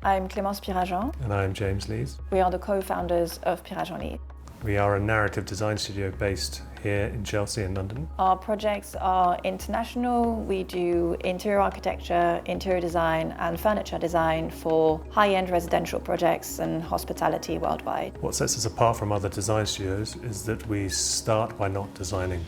I'm Clémence Pirajean. And I'm James Lees. We are the co-founders of Pirajean Lees. We are a narrative design studio based here in Chelsea and London. Our projects are international. We do interior architecture, interior design and furniture design for high-end residential projects and hospitality worldwide. What sets us apart from other design studios is that we start by not designing.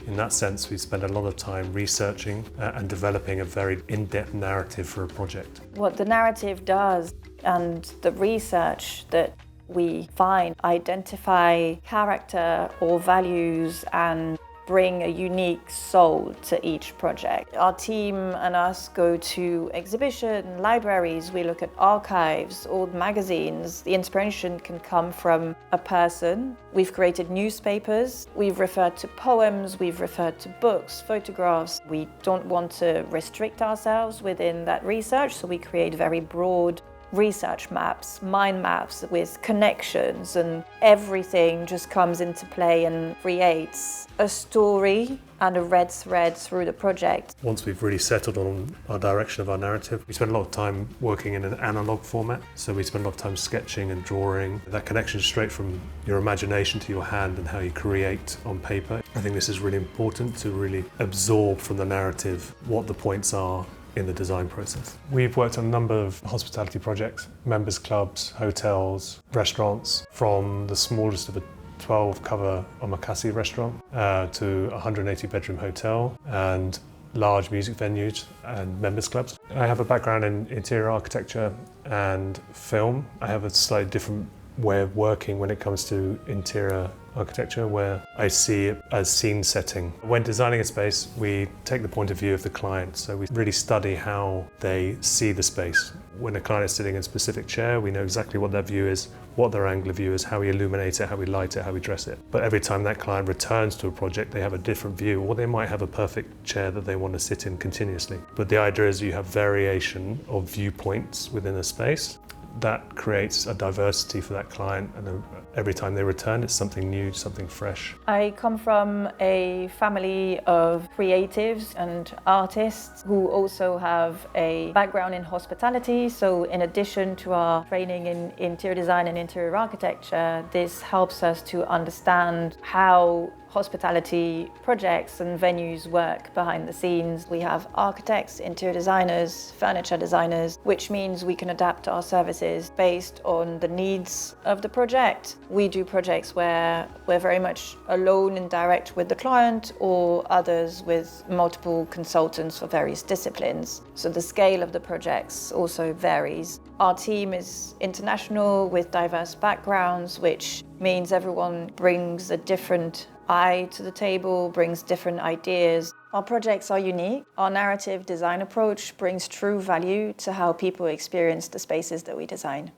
In that sense, we spend a lot of time researching and developing a very in-depth narrative for a project. What the narrative does and the research that we find identify character or values and bring a unique soul to each project. Our team and us go to exhibition, libraries, we look at archives, old magazines. The inspiration can come from a person. We've created newspapers, we've referred to poems, we've referred to books, photographs. We don't want to restrict ourselves within that research, so we create very broad research maps, mind maps with connections, and everything just comes into play and creates a story and a red thread through the project. Once we've really settled on our direction of our narrative, we spend a lot of time working in an analog format. So we spend a lot of time sketching and drawing. That connection is straight from your imagination to your hand and how you create on paper. I think this is really important to really absorb from the narrative what the points are in the design process. We've worked on a number of hospitality projects, members clubs, hotels, restaurants, from the smallest of a 12-cover omakase restaurant to a 180-bedroom hotel and large music venues and members clubs. I have a background in interior architecture and film. I have a slightly different way of working when it comes to interior architecture, where I see it as scene setting. When designing a space, we take the point of view of the client, so we really study how they see the space. When a client is sitting in a specific chair, we know exactly what their view is, what their angle of view is, how we illuminate it, how we light it, how we dress it. But every time that client returns to a project, they have a different view, or they might have a perfect chair that they want to sit in continuously. But the idea is you have variation of viewpoints within a space. That creates a diversity for that client, and every time they return, it's something new, something fresh. I come from a family of creatives and artists who also have a background in hospitality. So in addition to our training in interior design and interior architecture, this helps us to understand how hospitality projects and venues work behind the scenes. We have architects, interior designers, furniture designers, which means we can adapt our services based on the needs of the project. We do projects where we're very much alone and direct with the client, or others with multiple consultants for various disciplines. So the scale of the projects also varies. Our team is international with diverse backgrounds, which means everyone brings a different eye to the table, brings different ideas. Our projects are unique. Our narrative design approach brings true value to how people experience the spaces that we design.